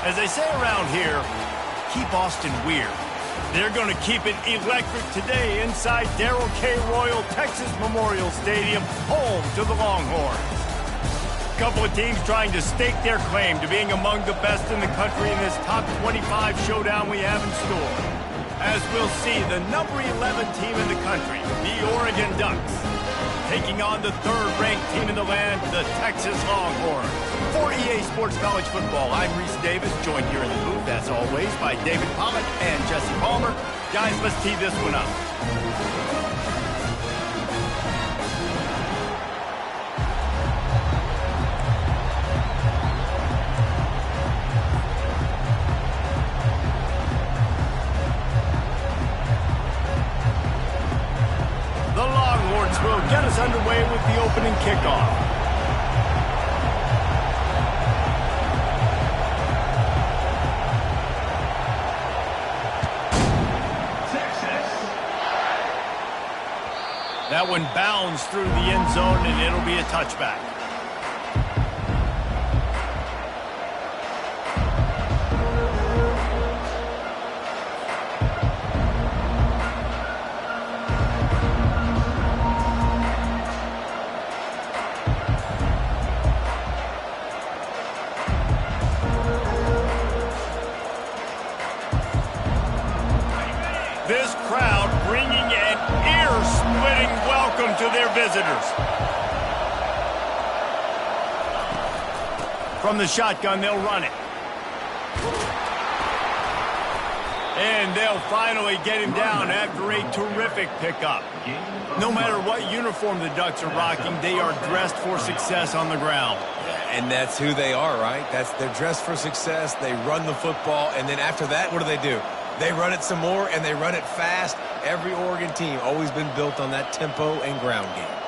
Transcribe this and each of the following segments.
As they say around here, keep Austin weird. They're going to keep it electric today inside Darrell K. Royal Texas Memorial Stadium, home to the Longhorns. A couple of teams trying to stake their claim to being among the best in the country in this top 25 showdown we have in store. As we'll see, the number 11 team in the country, the Oregon Ducks, taking on the third-ranked team in the land, the Texas Longhorns. For EA Sports College Football, I'm Reese Davis, joined here in the booth, as always, by David Pollock and Jesse Palmer. Guys, let's tee this one up. The Longhorns will get us underway with the opening kickoff. That one bounds through the end zone, and it'll be a touchback. This crowd bringing an ear-splitting welcome to their visitors. From the shotgun, they'll run it. And they'll finally get him down after a terrific pickup. No matter what uniform the Ducks are rocking, they are dressed for success on the ground. And that's who they are, right? They're dressed for success. They run the football, and then after that, what do? They run it some more, and they run it fast. Every Oregon team always been built on that tempo and ground game.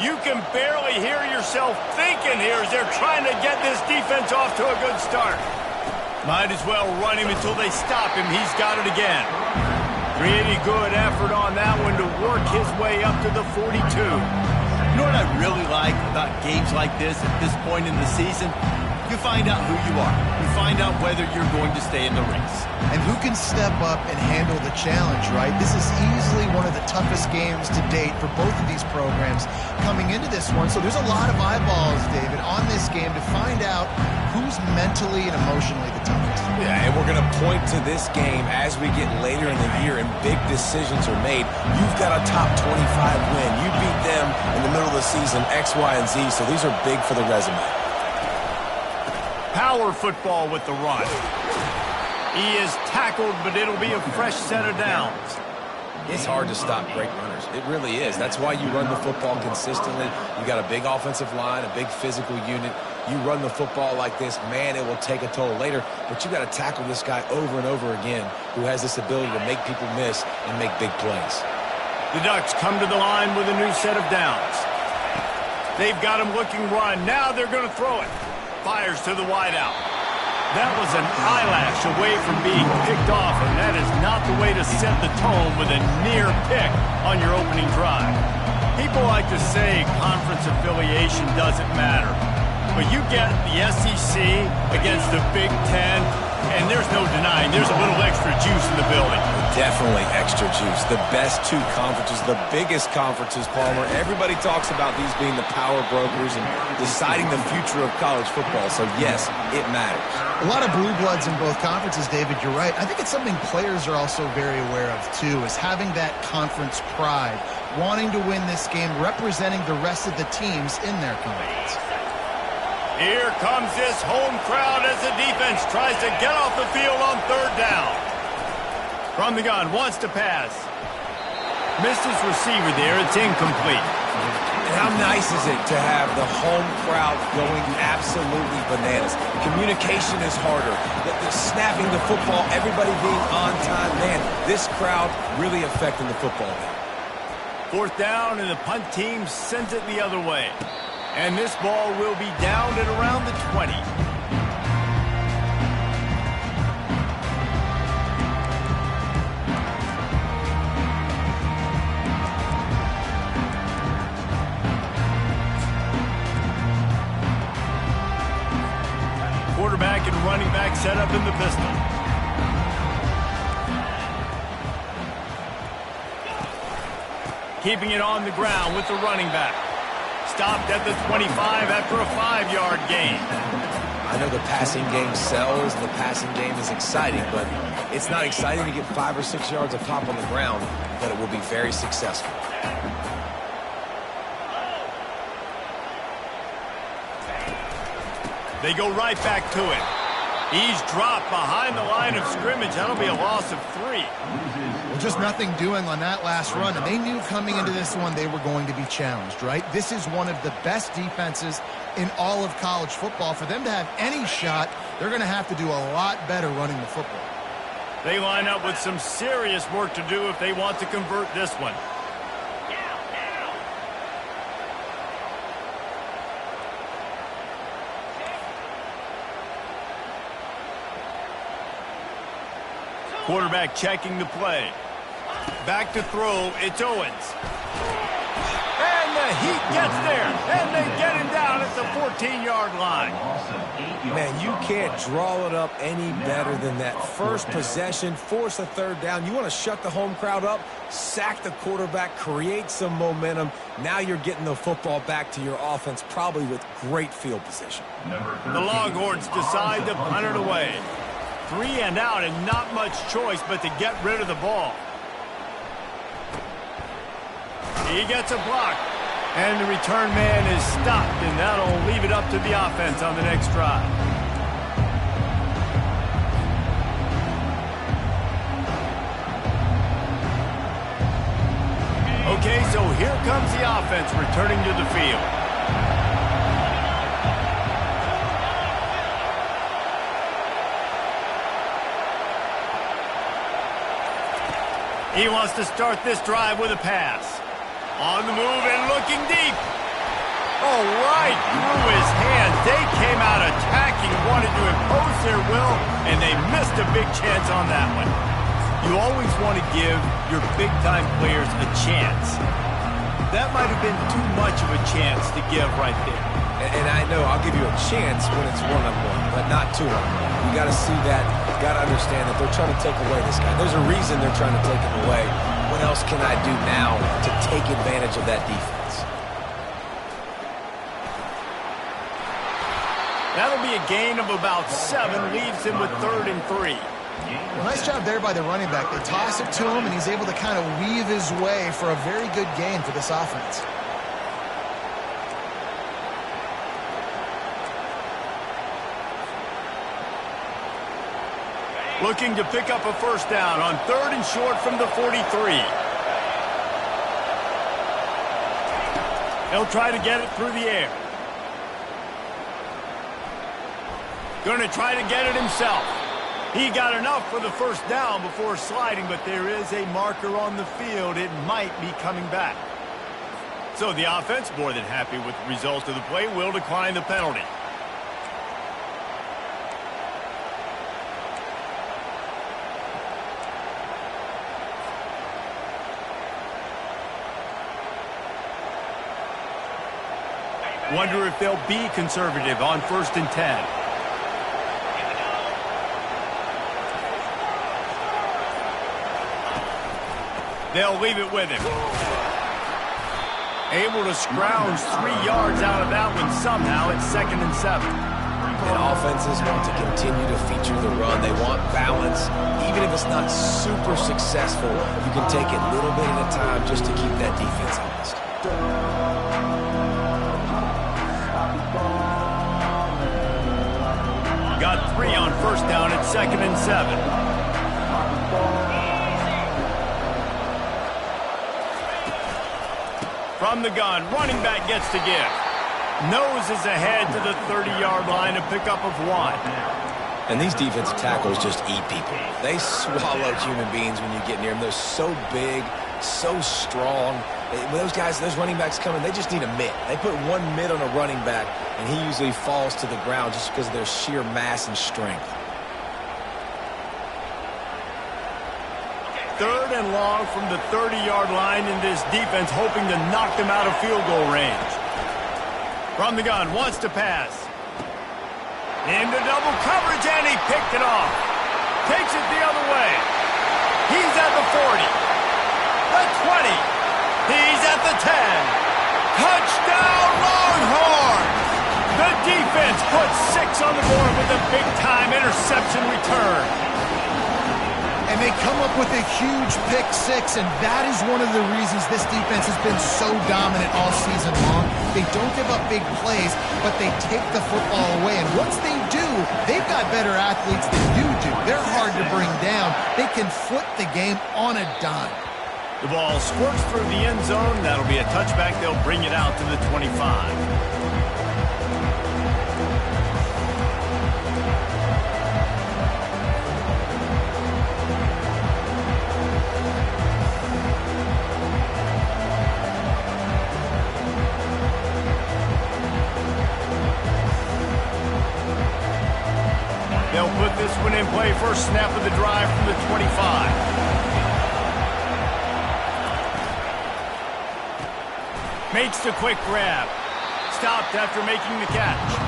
You can barely hear yourself thinking here as they're trying to get this defense off to a good start. Might as well run him until they stop him. He's got it again. Pretty good effort on that one to work his way up to the 42. You know what I really like about games like this at this point in the season? You find out who you are. You find out whether you're going to stay in the race. And who can step up and handle the challenge, right? This is easily one of the toughest games to date for both of these programs coming into this one. So there's a lot of eyeballs, David, on this game to find out who's mentally and emotionally the toughest. Yeah, and we're going to point to this game as we get later in the year and big decisions are made. You've got a top 25 win. You beat them in the middle of the season, X, Y, and Z, so these are big for the resume. Power football with the run. He is tackled, but it'll be a fresh set of downs. It's hard to stop great runners. It really is. That's why you run the football consistently. You got a big offensive line, a big physical unit. You run the football like this, man, it will take a toll later. But you got to tackle this guy over and over again who has this ability to make people miss and make big plays. The Ducks come to the line with a new set of downs. They've got him looking run. Now they're going to throw it. Fires to the wideout. That was an eyelash away from being picked off, and that is not the way to set the tone with a near pick on your opening drive. People like to say conference affiliation doesn't matter, but you get the SEC against the Big Ten, and there's no denying there's a little extra juice in the building. Definitely extra juice. The best two conferences, the biggest conferences, Palmer. Everybody talks about these being the power brokers and deciding the future of college football. So, yes, it matters. A lot of blue bloods in both conferences, David. You're right. I think it's something players are also very aware of, too, is having that conference pride, wanting to win this game, representing the rest of the teams in their conference. Here comes this home crowd as the defense tries to get off the field on third down. From the gun, wants to pass. Missed his receiver there. It's incomplete. And how nice is it to have the home crowd going absolutely bananas? Communication is harder. The snapping the football, everybody being on time. Man, this crowd really affecting the football game. Fourth down, and the punt team sends it the other way. And this ball will be down at around the 20. Quarterback and running back set up in the pistol. Keeping it on the ground with the running back. Stopped at the 25 after a 5-yard gain. I know the passing game sells, and the passing game is exciting, but it's not exciting to get 5 or 6 yards of pop on the ground, but it will be very successful. They go right back to it. He's dropped behind the line of scrimmage. That'll be a loss of 3. Well, just nothing doing on that last run, and they knew coming into this one they were going to be challenged, right? This is one of the best defenses in all of college football. For them to have any shot, they're going to have to do a lot better running the football. They line up with some serious work to do if they want to convert this one. Quarterback checking the play. Back to throw. It's Owens. And the Heat gets there. And they get him down at the 14-yard line. Man, you can't draw it up any better than that. First possession, force a third down. You want to shut the home crowd up, sack the quarterback, create some momentum. Now you're getting the football back to your offense, probably with great field position. The Longhorns decide to punt it away. 3 and out, and not much choice but to get rid of the ball. He gets a block, and the return man is stopped, and that'll leave it up to the offense on the next drive. Okay, so here comes the offense returning to the field. He wants to start this drive with a pass. On the move and looking deep. Oh, right through his hands. They came out attacking, wanted to impose their will, and they missed a big chance on that one. You always want to give your big-time players a chance. That might have been too much of a chance to give right there. And I know I'll give you a chance when it's one-on-one, but not two-on-one. You got to see that. You got to understand that they're trying to take away this guy. There's a reason they're trying to take him away. What else can I do now to take advantage of that defense? That'll be a gain of about 7, leaves him with 3rd and 3. Well, nice job there by the running back. They toss it to him, and he's able to kind of weave his way for a very good gain for this offense. Looking to pick up a first down on 3rd and short from the 43. He'll try to get it through the air. Going to try to get it himself. He got enough for the first down before sliding, but there is a marker on the field. It might be coming back. So the offense, more than happy with the result of the play, will decline the penalty. Wonder if they'll be conservative on 1st and 10. They'll leave it with him. Able to scrounge 3 yards out of that one somehow at 2nd and 7. And offenses want to continue to feature the run. They want balance. Even if it's not super successful, you can take it little bit at a time just to keep that defense honest. Got 3 on 1st down at 2nd and 7. From the gun, running back gets to give. Noses ahead to the 30-yard line, a pickup of 1. And these defensive tackles just eat people. They swallow human beings when you get near them. They're so big, so strong. When those guys, those running backs come in, they just need a mitt. They put one mitt on a running back, and he usually falls to the ground just because of their sheer mass and strength. 3rd and long from the 30-yard line, in this defense hoping to knock them out of field goal range. From the gun, wants to pass. Into double coverage, and he picked it off. Takes it the other way. He's at the 40. The 20. He's at the 10. Touchdown, Longhorns! The defense puts 6 on the board with a big-time interception return. And they come up with a huge pick 6, and that is one of the reasons this defense has been so dominant all season long. They don't give up big plays, but they take the football away. And once they do, they've got better athletes than you do. They're hard to bring down. They can flip the game on a dime. The ball squirts through the end zone. That'll be a touchback. They'll bring it out to the 25. They'll put this one in play. First snap of the drive from the 25. Makes the quick grab. Stopped after making the catch.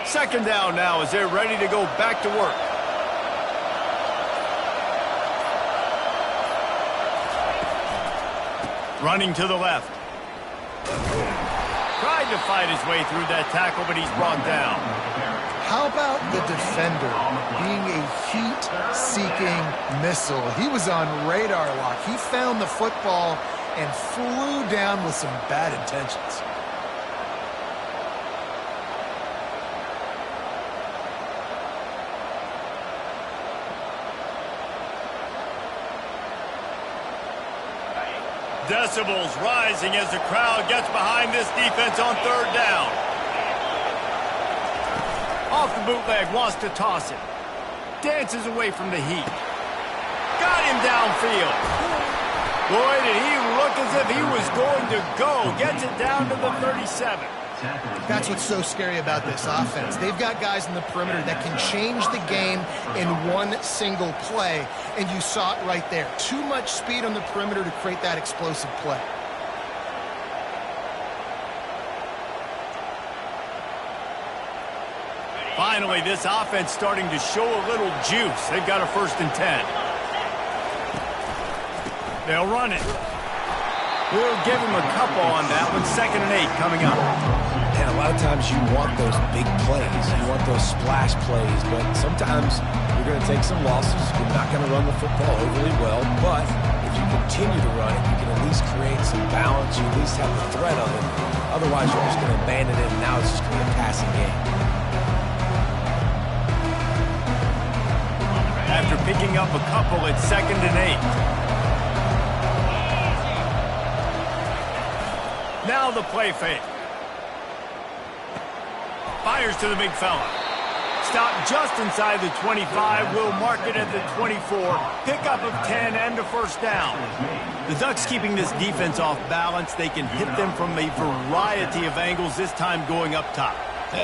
Second down now as they're ready to go back to work. Running to the left. Tried to fight his way through that tackle, but he's brought down. How about the defender being a heat-seeking missile? He was on radar lock. He found the football and flew down with some bad intentions. Decibels rising as the crowd gets behind this defense on third down. Off the bootleg, wants to toss it. Dances away from the heat. Got him downfield. Boy, did he look as if he was going to go. Gets it down to the 37. That's what's so scary about this offense. They've got guys in the perimeter that can change the game in one single play, and you saw it right there. Too much speed on the perimeter to create that explosive play. Finally, this offense starting to show a little juice. They've got a 1st and 10. They'll run it. We'll give him a couple on that one. 2nd and 8 coming up. And a lot of times you want those big plays. You want those splash plays. But sometimes you're going to take some losses. You're not going to run the football overly well. But if you continue to run it, you can at least create some balance. You at least have the threat of it. Otherwise, you're just going to abandon it, and now it's just going to be a passing game. After picking up a couple, it's 2nd and 8. Now the play fake. Fires to the big fella. Stop just inside the 25. We'll mark it at the 24. Pickup of 10 and a first down. The Ducks keeping this defense off balance. They can hit them from a variety of angles, this time going up top.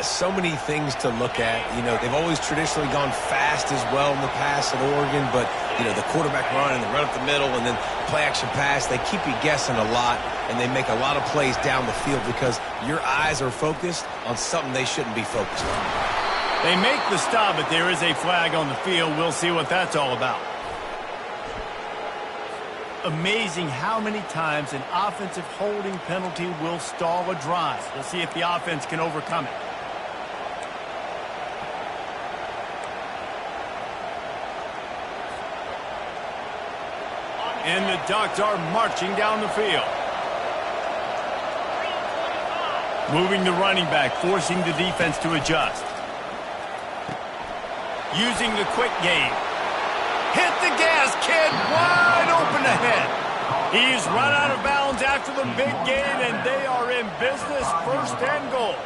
So many things to look at. You know, they've always traditionally gone fast as well in the past at Oregon, but, you know, the quarterback run and the run up the middle and then play-action pass, they keep you guessing a lot, and they make a lot of plays down the field because your eyes are focused on something they shouldn't be focused on. They make the stop, but there is a flag on the field. We'll see what that's all about. Amazing how many times an offensive holding penalty will stall a drive. We'll see if the offense can overcome it. And the Ducks are marching down the field. Moving the running back, forcing the defense to adjust. Using the quick game. Hit the gas, kid. Wide open ahead. He's run out of bounds after the big gain, and they are in business. 1st and goal.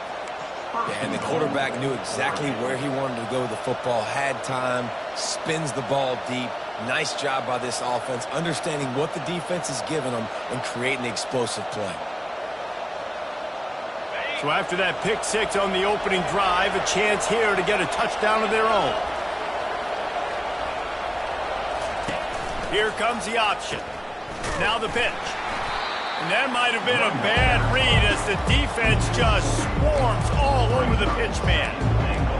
Yeah, and the quarterback knew exactly where he wanted to go with the football, had time, spins the ball deep. Nice job by this offense, understanding what the defense is giving them and creating the explosive play. So after that pick six on the opening drive, a chance here to get a touchdown of their own. Here comes the option. Now the pitch. And that might have been a bad read as the defense just swarms all over the pitch man.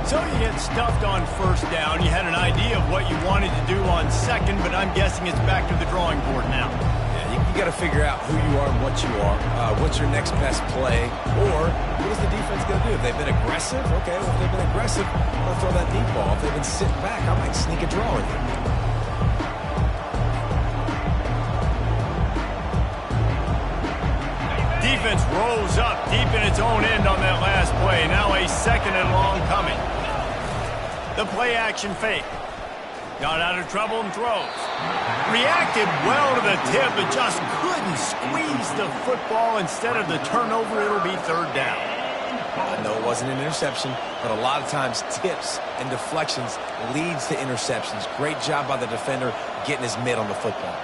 So you get stuffed on 1st down. You had an idea of what you wanted to do on 2nd, but I'm guessing it's back to the drawing board now. Yeah, you got to figure out who you are and what you are. What's your next best play? Or what is the defense going to do? If they've been aggressive, okay, well, if they've been aggressive, I'll throw that deep ball. If they've been sitting back, I might sneak a draw in here. Defense rolls up deep in its own end on that last play. Now a 2nd and long coming. The play action fake. Got out of trouble and throws. Reacted well to the tip, but just couldn't squeeze the football. Instead of the turnover, it'll be 3rd down. I know it wasn't an interception, but a lot of times tips and deflections leads to interceptions. Great job by the defender getting his mitt on the football.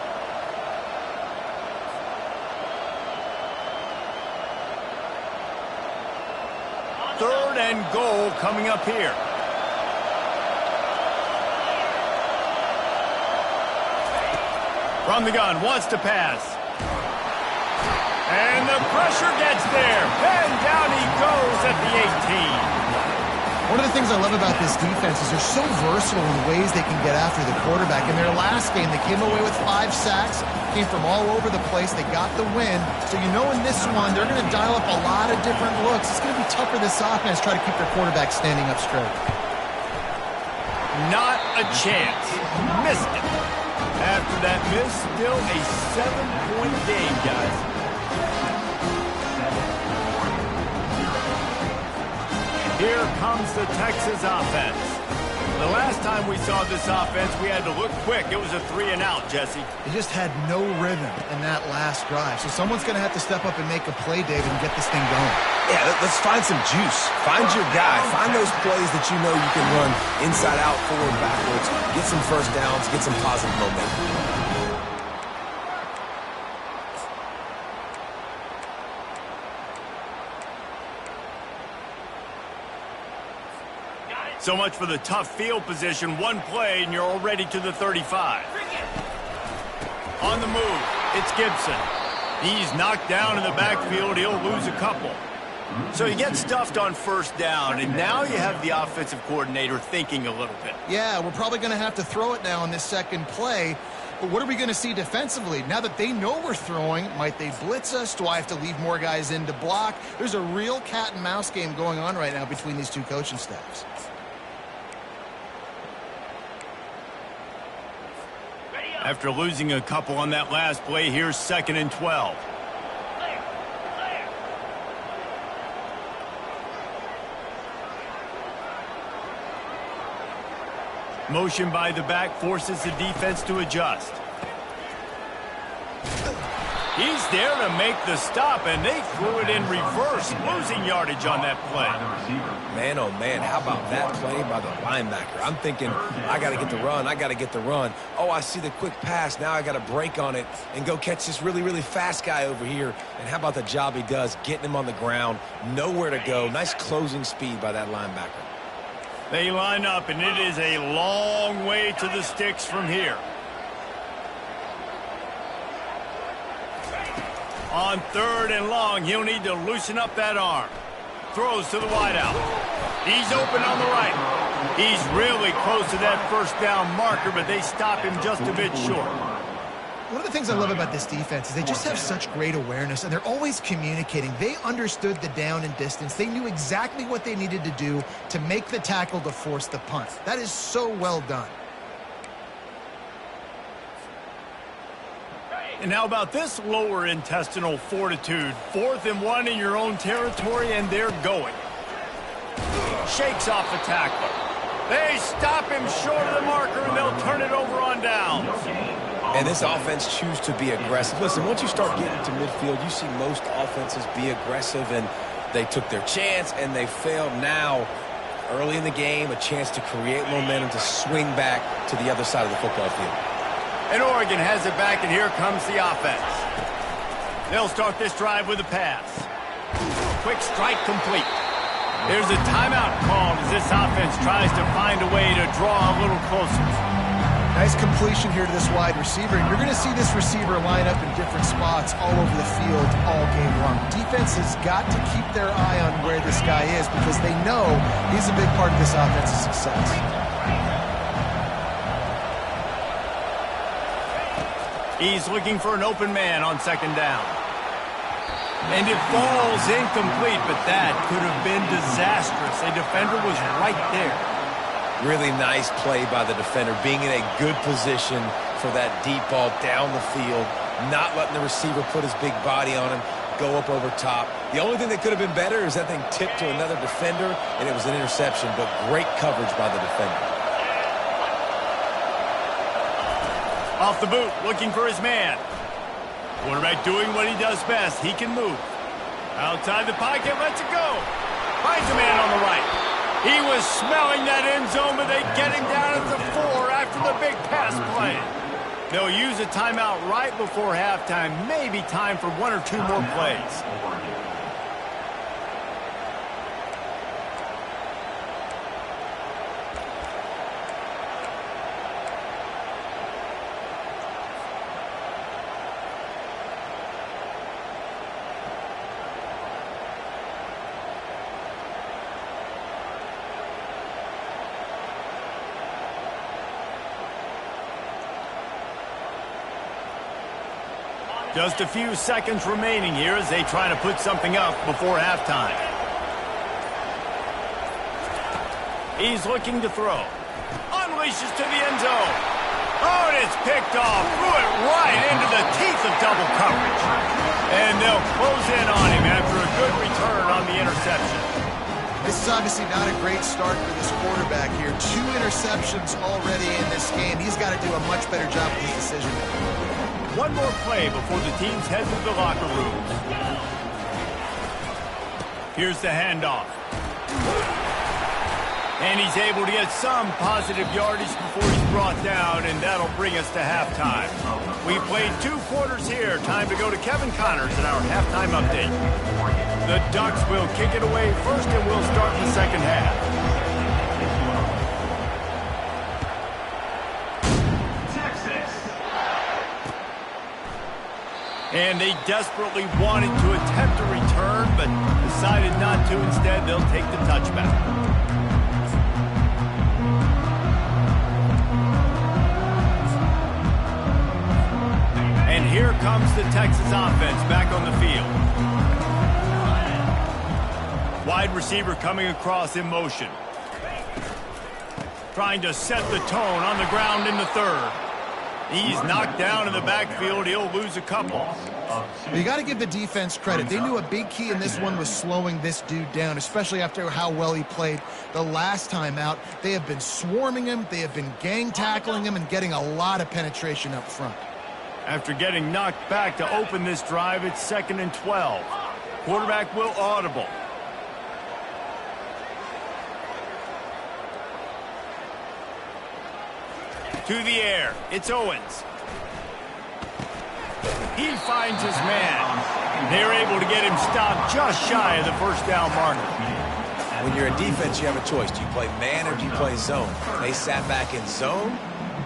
Third and goal coming up here. From the gun, wants to pass. And the pressure gets there. And down he goes at the 18. One of the things I love about this defense is they're so versatile in ways they can get after the quarterback. In their last game, they came away with 5 sacks, came from all over the place. They got the win. So you know in this one, they're going to dial up a lot of different looks. It's going to be tough for this offense to try to keep their quarterback standing up straight. Not a chance. Missed it. After that miss, still a 7-point game, guys. Here comes the Texas offense. The last time we saw this offense, we had to look quick. It was a 3-and-out, Jesse. They just had no rhythm in that last drive. So someone's going to have to step up and make a play, David, and get this thing going. Yeah, let's find some juice. Find your guy. Find those plays that you know you can run inside out, forward, backwards. Get some first downs. Get some positive momentum. So much for the tough field position. One play, and you're already to the 35. On the move, it's Gibson. He's knocked down in the backfield. He'll lose a couple. So you get stuffed on 1st down, and now you have the offensive coordinator thinking a little bit. Yeah, we're probably going to have to throw it now on this 2nd play. But what are we going to see defensively? Now that they know we're throwing, might they blitz us? Do I have to leave more guys in to block? There's a real cat and mouse game going on right now between these two coaching staffs. After losing a couple on that last play, here's 2nd and 12. Motion by the back forces the defense to adjust. He's there to make the stop, and they threw it in reverse, losing yardage on that play. Man, oh man, how about that play by the linebacker? I'm thinking, I got to get the run, I got to get the run. Oh, I see the quick pass, now I got to break on it and go catch this really, really fast guy over here. And how about the job he does, getting him on the ground, nowhere to go. Nice closing speed by that linebacker. They line up, and it is a long way to the sticks from here. On 3rd and long, he'll need to loosen up that arm. Throws to the wideout. He's open on the right. He's really close to that first down marker, but they stop him just a bit short. One of the things I love about this defense is they just have such great awareness, and they're always communicating. They understood the down and distance. They knew exactly what they needed to do to make the tackle to force the punt. That is so well done. And how about this lower intestinal fortitude? 4th and 1 in your own territory, and they're going. Shakes off the tackler. They stop him short of the marker, and they'll turn it over on downs. And this offense choose to be aggressive. Listen, once you start getting to midfield, you see most offenses be aggressive, and they took their chance, and they failed. Now, early in the game, a chance to create momentum to swing back to the other side of the football field. And Oregon has it back, and here comes the offense. They'll start this drive with a pass. Quick strike complete. There's a timeout called as this offense tries to find a way to draw a little closer. Nice completion here to this wide receiver, and you're going to see this receiver line up in different spots all over the field all game long. Defense has got to keep their eye on where this guy is because they know he's a big part of this offense's success. He's looking for an open man on 2nd down. And it falls incomplete, but that could have been disastrous. A defender was right there. Really nice play by the defender, being in a good position for that deep ball down the field, not letting the receiver put his big body on him, go up over top. The only thing that could have been better is that thing tipped to another defender, and it was an interception, but great coverage by the defender. Off the boot, looking for his man. Quarterback doing what he does best. He can move. Outside the pocket, lets it go. Finds a man on the right. He was smelling that end zone, but they get him down at the 4 after the big pass play. They'll use a timeout right before halftime. Maybe time for 1 or 2 more plays. Just a few seconds remaining here as they try to put something up before halftime. He's looking to throw. Unleashes to the end zone. Oh, and it's picked off. Threw it right into the teeth of double coverage. And they'll close in on him after a good return on the interception. This is obviously not a great start for this quarterback here. 2 interceptions already in this game. He's got to do a much better job with his decision making. 1 more play before the teams head to the locker room. Here's the handoff. And he's able to get some positive yardage before he's brought down, and that'll bring us to halftime. We played 2 quarters here. Time to go to Kevin Connors in our halftime update. The Ducks will kick it away first, and we'll start the second half. And they desperately wanted to attempt a return, but decided not to. Instead, they'll take the touchback. comes the Texas offense back on the field. Wide receiver coming across in motion. Trying to set the tone on the ground in the third. He's knocked down in the backfield. He'll lose a couple. You got to give the defense credit. They knew a big key in this one was slowing this dude down, especially after how well he played the last time out. They have been swarming him. They have been gang tackling him and getting a lot of penetration up front. After getting knocked back to open this drive, it's 2nd and 12. Quarterback will audible. To the air, it's Owens. He finds his man. They're able to get him stopped just shy of the first down marker. When you're a defense, you have a choice. Do you play man or do you play zone? They sat back in zone.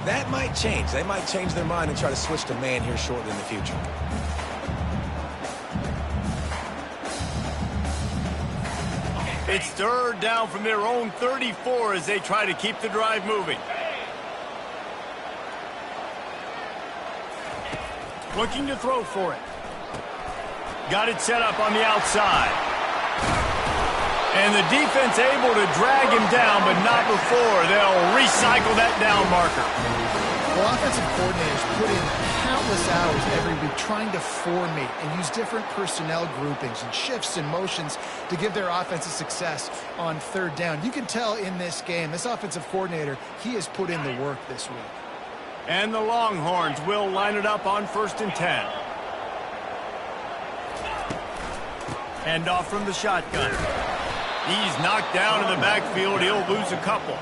That might change. They might change their mind and try to switch to man here shortly in the future. It's 3rd down from their own 34 as they try to keep the drive moving. Looking to throw for it. Got it set up on the outside. And the defense able to drag him down, but not before they'll recycle that down marker. Well, offensive coordinators put in countless hours every week trying to formate and use different personnel groupings and shifts and motions to give their offensive success on 3rd down. You can tell in this game, this offensive coordinator, he has put in the work this week. And the Longhorns will line it up on 1st and 10. Hand off from the shotgun. He's knocked down in the backfield. He'll lose a couple.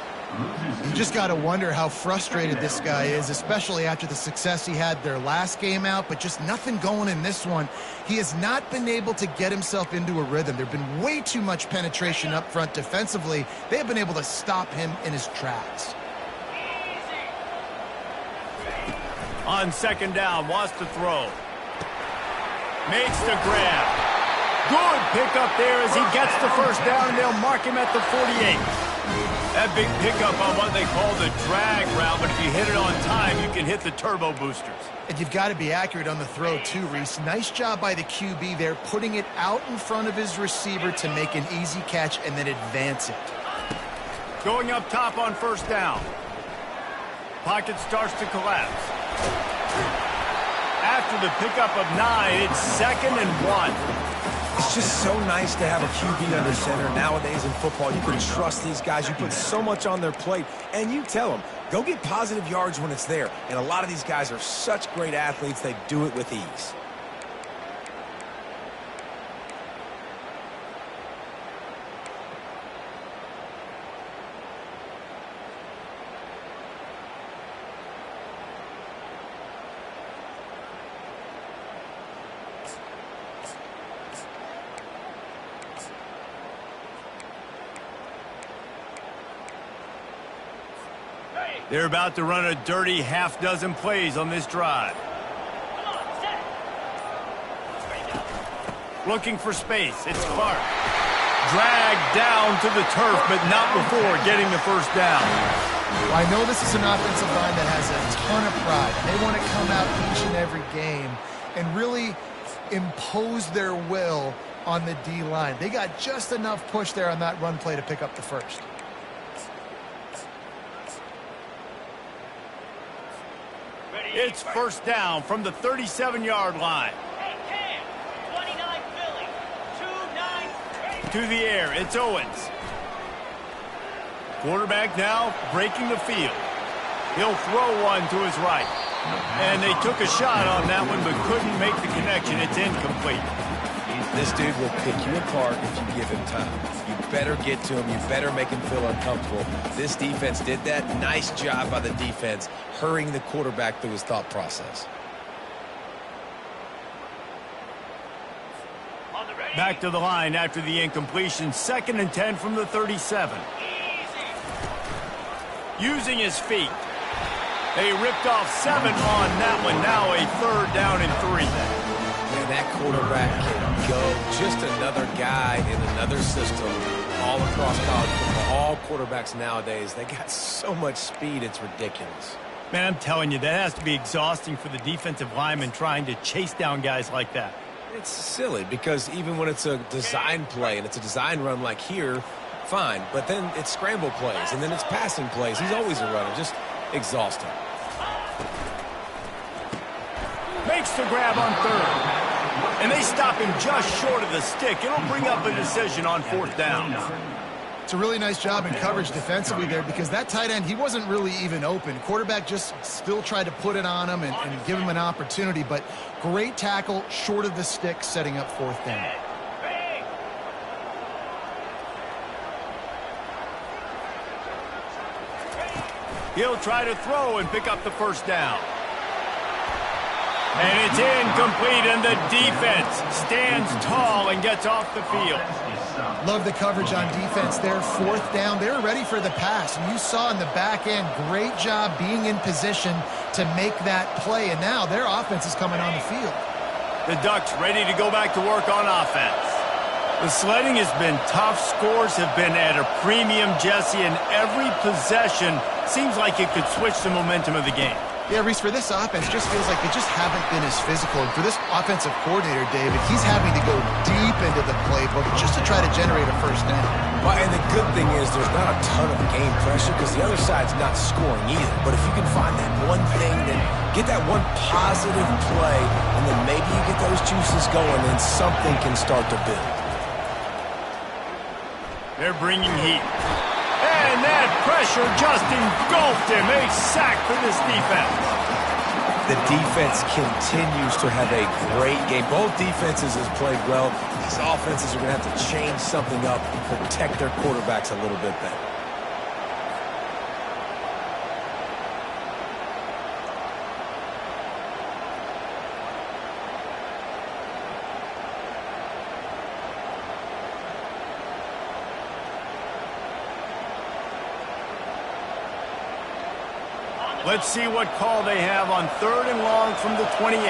You just got to wonder how frustrated this guy is, especially after the success he had their last game out, but just nothing going in this one. He has not been able to get himself into a rhythm. There have been way too much penetration up front defensively. They have been able to stop him in his tracks. On 2nd down, wants to throw. Makes the grab. Good pickup there as he gets the first down, and they'll mark him at the 48. That big pickup on what they call the drag route, but if you hit it on time, you can hit the turbo boosters. And you've got to be accurate on the throw too, Reese. Nice job by the QB there, putting it out in front of his receiver to make an easy catch and then advance it. Going up top on 1st down. Pocket starts to collapse. After the pickup of 9, it's 2nd and 1. It's just so nice to have a QB under center. Nowadays in football, you can trust these guys. You put so much on their plate, and you tell them, go get positive yards when it's there. And a lot of these guys are such great athletes, they do it with ease. They're about to run a dirty half-dozen plays on this drive. Looking for space. It's Clark. Dragged down to the turf, but not before getting the first down. Well, I know this is an offensive line that has a ton of pride. They want to come out each and every game and really impose their will on the D-line. They got just enough push there on that run play to pick up the first. It's 1st down from the 37-yard line. To the air, it's Owens. Quarterback now breaking the field. He'll throw one to his right. And they took a shot on that one but couldn't make the connection. It's incomplete. This dude will pick you apart if you give him time. You better get to him. You better make him feel uncomfortable. This defense did that. Nice job by the defense, hurrying the quarterback through his thought process. Back to the line after the incompletion. 2nd and 10 from the 37. Using his feet. They ripped off 7 on that one. Now a 3rd down and 3. Man, that quarterback can go. Just another guy in another system all across college football. All quarterbacks nowadays, they got so much speed, it's ridiculous. Man, I'm telling you, that has to be exhausting for the defensive lineman trying to chase down guys like that. It's silly because even when it's a design play and it's a design run like here, fine. But then it's scramble plays and then it's passing plays. He's always a runner. Just exhausting. Makes the grab on third. And they stop him just short of the stick. It'll bring up a decision on fourth down. It's a really nice job in coverage defensively there because that tight end, he wasn't really even open. Quarterback just still tried to put it on him and give him an opportunity, but great tackle short of the stick, setting up fourth down. He'll try to throw and pick up the first down. And it's incomplete, and the defense stands tall and gets off the field. Love the coverage on defense there. Fourth down, they're ready for the pass. And you saw in the back end, great job being in position to make that play. And now their offense is coming on the field. The Ducks ready to go back to work on offense. The sledding has been tough. Scores have been at a premium, Jesse, and every possession seems like it could switch the momentum of the game. Yeah, Reese, for this offense, just feels like they just haven't been as physical. And for this offensive coordinator, David, he's having to go deep into the playbook just to try to generate a first down. Well, and the good thing is there's not a ton of game pressure because the other side's not scoring either. But if you can find that one thing, then get that one positive play, and then maybe you get those juices going, then something can start to build. They're bringing heat. And that pressure just engulfed him. A sack for this defense. The defense continues to have a great game. Both defenses have played well. These offenses are going to have to change something up and protect their quarterbacks a little bit better. Let's see what call they have on third and long from the 28.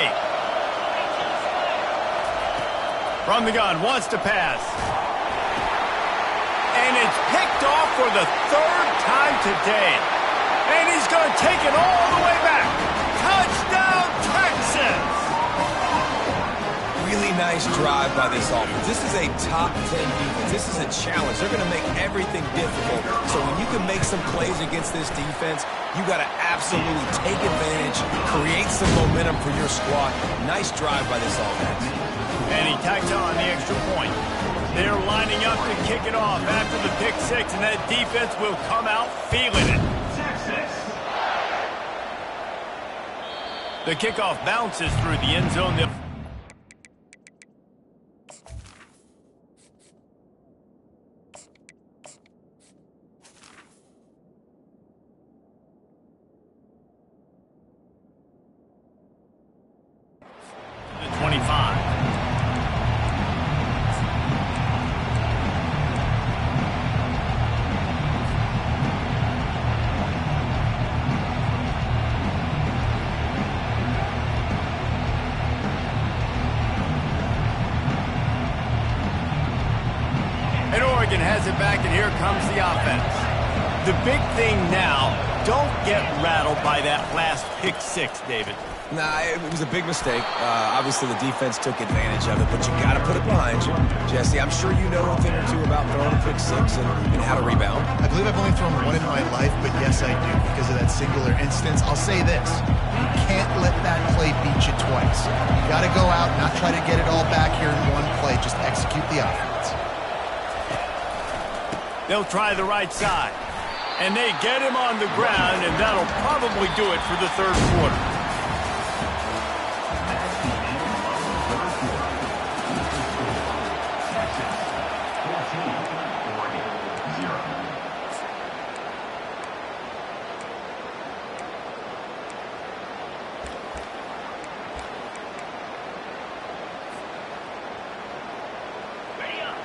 From the gun, wants to pass. And it's picked off for the third time today. And he's going to take it all the way back. Touchdown, Texas! Really nice drive by this offense. This is a top 10 defense. This is a challenge. They're going to make everything difficult. So when you can make some plays against this defense, you got to absolutely take advantage, create some momentum for your squad. Nice drive by this offense. And he tacked on the extra point. They're lining up to kick it off after the pick six, and that defense will come out feeling it. The kickoff bounces through the end zone. The 25. And Oregon has it back, and here comes the offense. The big thing now, don't get rattled by that last pick six, David. Nah, it was a big mistake. Obviously, the defense took advantage of it, but you got to put it behind you. Jesse, I'm sure you know a thing or two about throwing a pick six and how to rebound. I believe I've only thrown one in my life, but yes, I do because of that singular instance. I'll say this. You can't let that play beat you twice. You got to go out, not try to get it all back here in one play. Just execute the offense. They'll try the right side. And they get him on the ground, and that'll probably do it for the third quarter.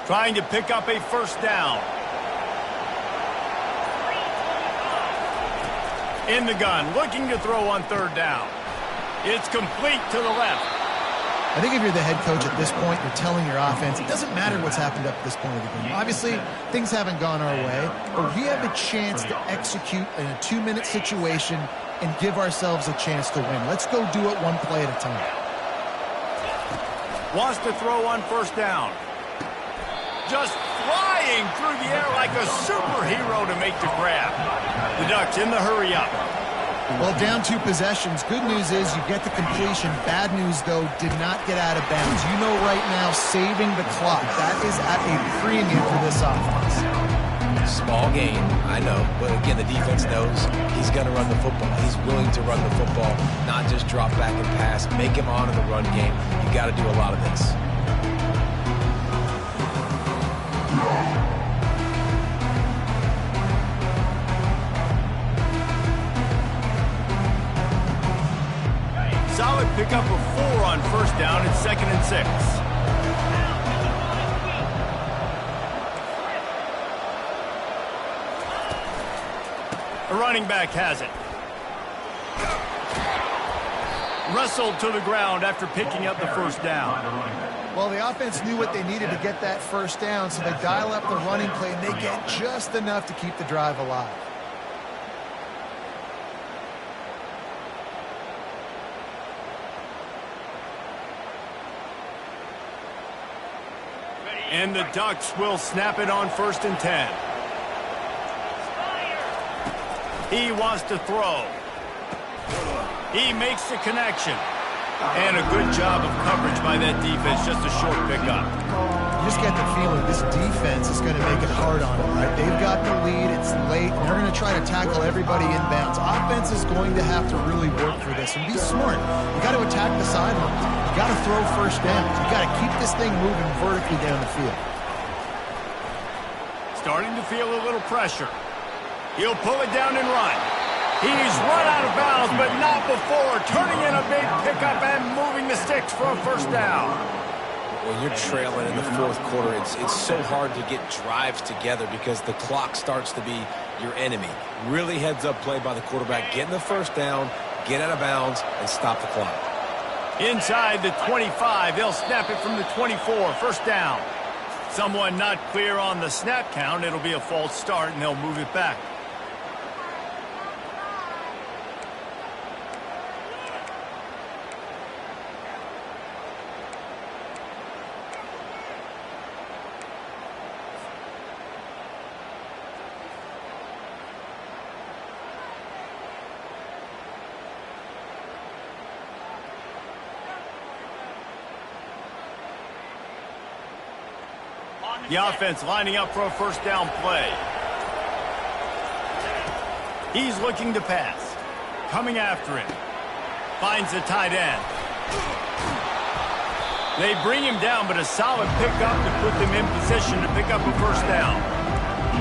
Trying to pick up a first down. In the gun, looking to throw on third down. It's complete to the left. I think if you're the head coach at this point, you're telling your offense, it doesn't matter what's happened up to this point of the game. Obviously, things haven't gone our way, but we have a chance to execute in a 2-minute situation and give ourselves a chance to win. Let's go do it one play at a time. Wants to throw on first down. Just flying through the air like a superhero to make the grab. The Ducks in the hurry up. Well, down 2 possessions. Good news is you get the completion. Bad news, though, did not get out of bounds. You know right now, saving the clock. That is at a premium for this offense. Small gain, I know. But again, the defense knows he's going to run the football. He's willing to run the football, not just drop back and pass. Make him honor the run game. You got to do a lot of this. Solid pickup of 4 on first down and 2nd and 6. The running back has it. Wrestled to the ground after picking up the first down. Well, the offense knew what they needed to get that first down, so they dial up the running play, and they get just enough to keep the drive alive. And the Ducks will snap it on 1st and 10. He wants to throw. He makes the connection. And a good job of coverage by that defense, just a short pickup. You just get the feeling this defense is going to make it hard on them, right? They've got the lead, it's late, and they're going to try to tackle everybody inbounds. Offense is going to have to really work for this and be smart. You got to attack the sidelines. You got to throw first downs. You got to keep this thing moving vertically down the field. Starting to feel a little pressure. He'll pull it down and run. He's run out of bounds, but not before turning in a big pickup and moving the sticks for a first down. When you're trailing in the 4th quarter, it's so hard to get drives together because the clock starts to be your enemy. Really heads-up play by the quarterback. Getting the first down, get out of bounds, and stop the clock. Inside the 25, they'll snap it from the 24, first down. Someone not clear on the snap count. It'll be a false start, and they'll move it back. The offense lining up for a first down play. He's looking to pass. Coming after him. Finds the tight end. They bring him down, but a solid pickup to put them in position to pick up a first down.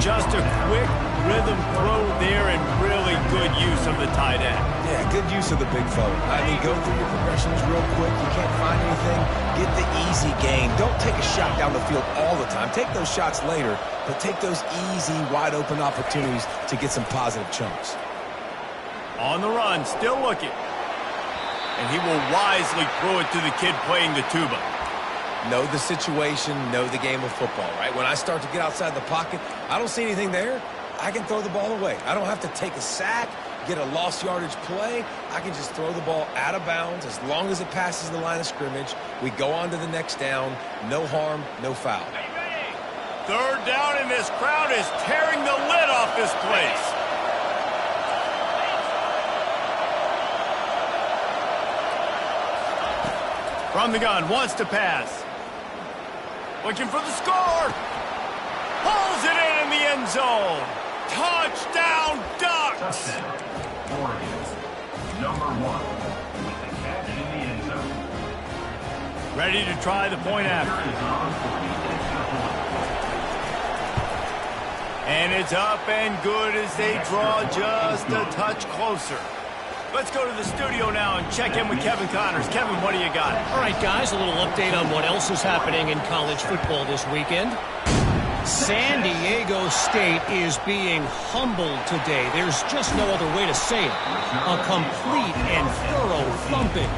Just a quick rhythm throw there and really good use of the tight end. Yeah, good use of the big fella. I mean, go through your progressions real quick. You can't find anything. Get the easy gain. Don't take a shot down the field all the time. Take those shots later, but take those easy, wide-open opportunities to get some positive chunks. On the run, still looking. And he will wisely throw it to the kid playing the tuba. Know the situation, know the game of football, right? When I start to get outside the pocket, I don't see anything there. I can throw the ball away. I don't have to take a sack, get a lost yardage play. I can just throw the ball out of bounds as long as it passes the line of scrimmage. We go on to the next down. No harm, no foul. Third down, and this crowd is tearing the lid off this place. From the gun, wants to pass. Looking for the score. Pulls it in the end zone. Touchdown, Ducks! Number 1 with the catch in the end zone. Ready to try the point after. And it's up and good as they draw just a touch closer. Let's go to the studio now and check in with Kevin Connors. Kevin, what do you got? All right, guys, a little update on what else is happening in college football this weekend. San Diego State is being humbled today. There's just no other way to say it. A complete and thorough thumping.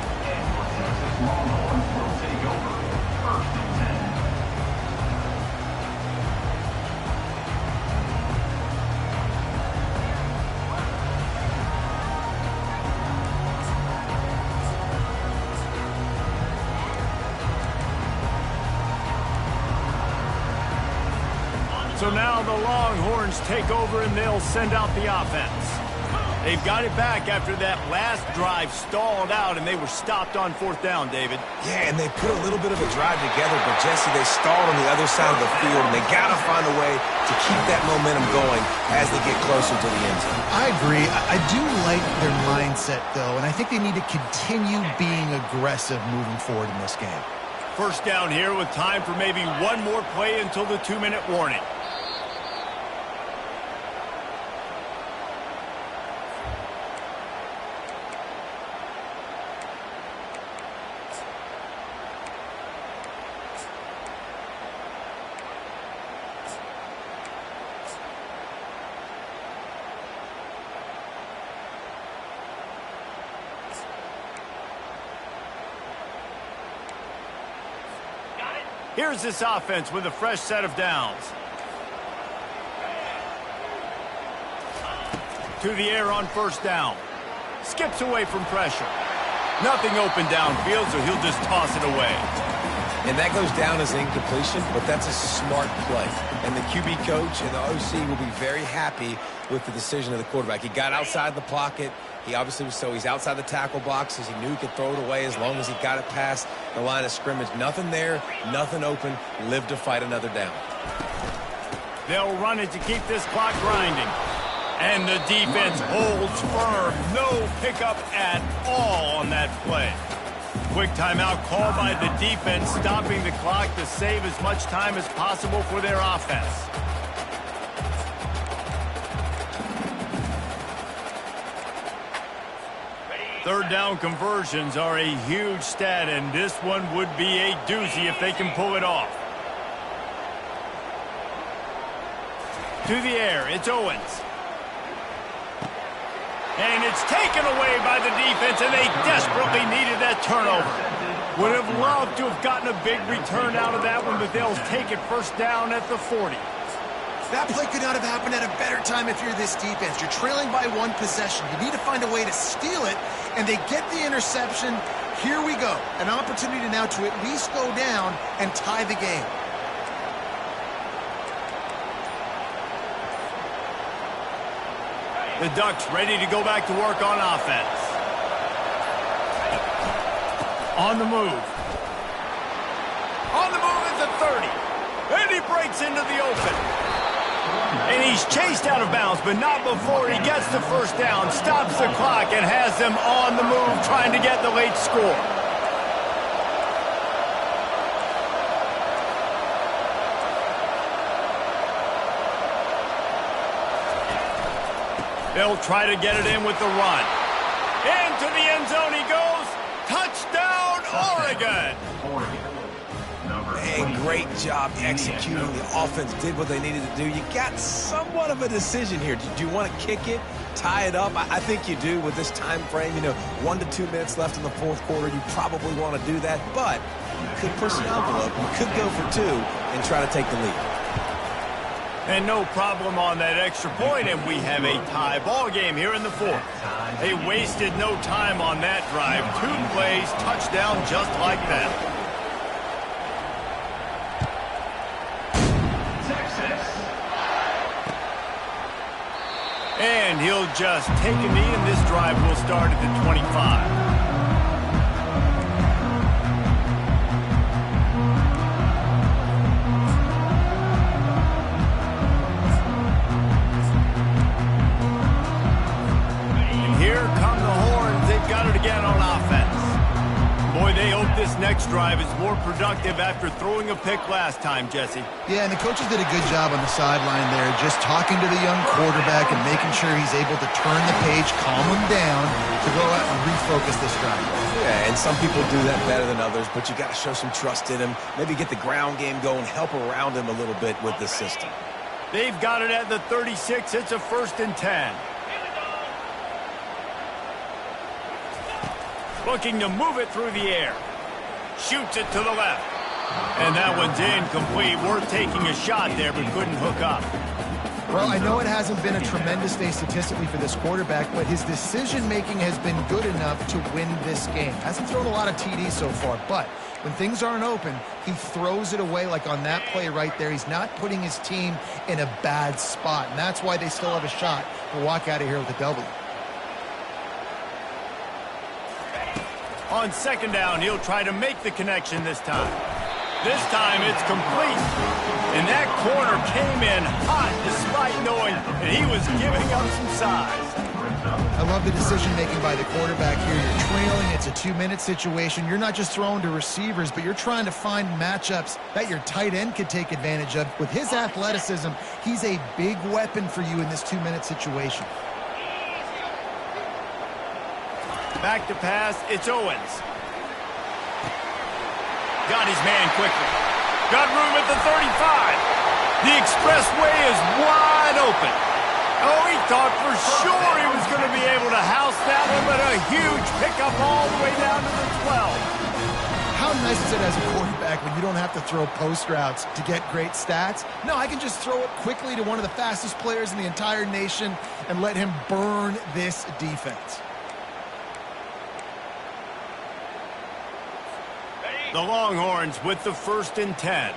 So now the Longhorns take over and they'll send out the offense. They've got it back after that last drive stalled out and they were stopped on 4th down, David. Yeah, and they put a little bit of a drive together, but Jesse, they stalled on the other side of the field, and they got to find a way to keep that momentum going as they get closer to the end zone. I agree. I do like their mindset, though, and I think they need to continue being aggressive moving forward in this game. First down here with time for maybe one more play until the 2-minute warning. Here's this offense with a fresh set of downs. To the air on 1st down. Skips away from pressure. Nothing open downfield, so he'll just toss it away. And that goes down as an incompletion, but that's a smart play. And the QB coach and the OC will be very happy with the decision of the quarterback. He got outside the pocket. He obviously was he's outside the tackle boxes. He knew he could throw it away as long as he got it past the line of scrimmage. Nothing there, nothing open. Live to fight another down. They'll run it to keep this clock grinding. And the defense holds firm. No pickup at all on that play. Quick timeout called by the defense, stopping the clock to save as much time as possible for their offense. Third down conversions are a huge stat, and this one would be a doozy if they can pull it off. To the air, it's Owens. And it's taken away by the defense, and they desperately needed that turnover. Would have loved to have gotten a big return out of that one, but they'll take it 1st down at the 40. That play could not have happened at a better time if you're this defense. You're trailing by 1 possession. You need to find a way to steal it, and they get the interception. Here we go. An opportunity now to at least go down and tie the game. The Ducks ready to go back to work on offense. On the move. On the move at the 30. And he breaks into the open. And he's chased out of bounds, but not before he gets the 1st down, stops the clock, and has them on the move trying to get the late score. They'll try to get it in with the run. Into the end zone he goes. Touchdown, Oregon! And great job executing. The offense did what they needed to do. You got somewhat of a decision here. Do you want to kick it, tie it up? I think you do with this time frame. 1 to 2 minutes left in the 4th quarter. You probably want to do that, but you could push the envelope. You could go for 2 and try to take the lead. And no problem on that extra point, and we have a tie ball game here in the 4th. They wasted no time on that drive. 2 plays, touchdown just like that. And he'll just take a knee, and this drive will start at the 25. This next drive is more productive after throwing a pick last time, Jesse. Yeah, and the coaches did a good job on the sideline there, just talking to the young quarterback and making sure he's able to turn the page, calm him down to go out and refocus this drive. Yeah, and some people do that better than others, but you got to show some trust in him, maybe get the ground game going, help around him a little bit with the system. They've got it at the 36. It's a 1st and 10. Looking to move it through the air. Shoots it to the left. And that one's incomplete. Worth taking a shot there, but couldn't hook up. Well, I know it hasn't been a tremendous day statistically for this quarterback, but his decision-making has been good enough to win this game. Hasn't thrown a lot of TDs so far, but when things aren't open, he throws it away like on that play right there. He's not putting his team in a bad spot, and that's why they still have a shot to walk out of here with a W. On second down, he'll try to make the connection this time. This time it's complete. And that corner came in hot despite knowing that he was giving up some size. I love the decision-making by the quarterback here. You're trailing. It's a 2-minute situation. You're not just throwing to receivers, but you're trying to find matchups that your tight end could take advantage of. With his athleticism, he's a big weapon for you in this 2-minute situation. Back to pass, it's Owens. Got his man quickly. Got room at the 35. The expressway is wide open. Oh, he thought for sure he was going to be able to house that one, but a huge pickup all the way down to the 12. How nice is it as a quarterback when you don't have to throw post routes to get great stats? No, I can just throw it quickly to one of the fastest players in the entire nation and let him burn this defense. The Longhorns with the 1st and 10.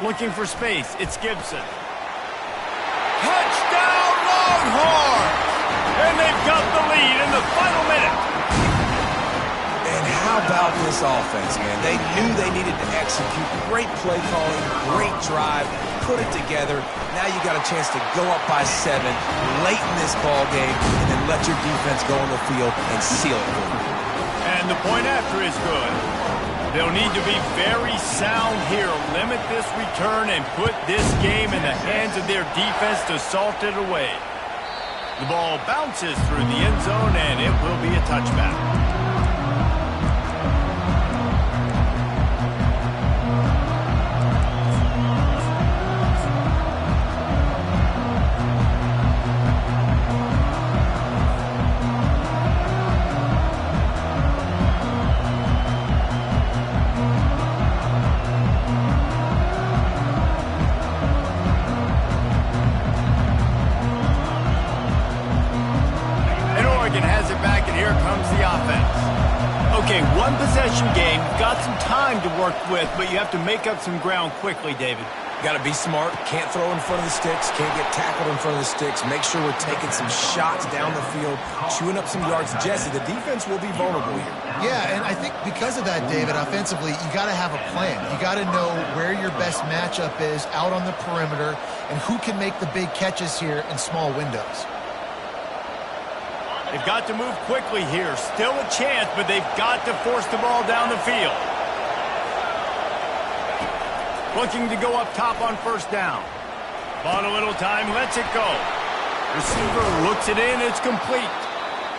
Looking for space, it's Gibson. Touchdown Longhorns! And they've got the lead in the final minute. And how about this offense, man? They knew they needed to execute. Great play calling, great drive, put it together. Now you got a chance to go up by 7 late in this ball game and then let your defense go on the field and seal it for you. And the point after is good. They'll need to be very sound here, limit this return, and put this game in the hands of their defense to salt it away. The ball bounces through the end zone, and it will be a touchback. One-possession game, you've got some time to work with, but you have to make up some ground quickly, David. Got to be smart. Can't throw in front of the sticks. Can't get tackled in front of the sticks. Make sure we're taking some shots down the field, chewing up some yards. Jesse, the defense will be vulnerable here. Yeah, and I think because of that, David, offensively, you got to have a plan. You got to know where your best matchup is out on the perimeter and who can make the big catches here in small windows. They've got to move quickly here. Still a chance, but they've got to force the ball down the field. Looking to go up top on 1st down. Bought a little time, lets it go. Receiver looks it in, it's complete.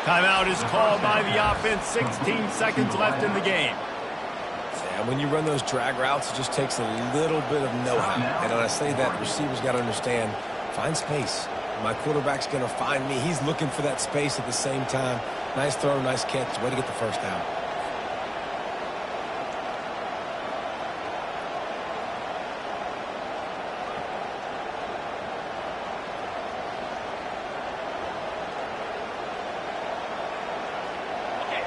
Timeout is called by the offense. 16 seconds left in the game. Yeah, when you run those drag routes, it just takes a little bit of know-how. And when I say that, the receiver's got to understand, find space. My quarterback's going to find me. He's looking for that space at the same time. Nice throw, nice catch. Way to get the 1st down.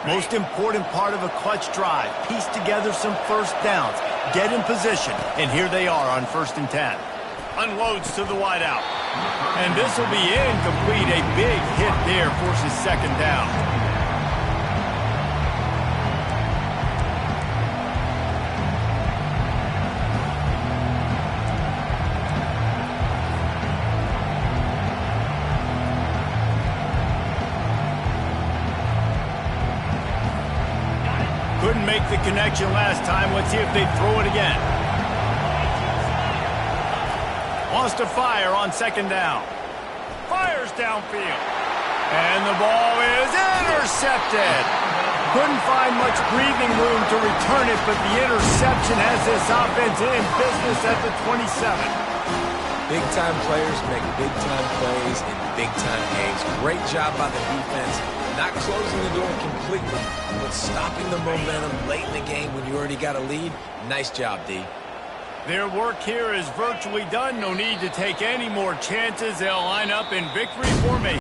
Most important part of a clutch drive. Piece together some 1st downs. Get in position. And here they are on 1st and 10. Unloads to the wideout. And this will be incomplete. A big hit there forces 2nd down. Couldn't make the connection last time. Let's see if they throw it again. Wants to fire on 2nd down. Fires downfield. And the ball is intercepted. Couldn't find much breathing room to return it, but the interception has this offense in business at the 27. Big-time players make big-time plays in big-time games. Great job by the defense. Not closing the door completely, but stopping the momentum late in the game when you already got a lead. Nice job, D. Their work here is virtually done. No need to take any more chances. They'll line up in victory formation.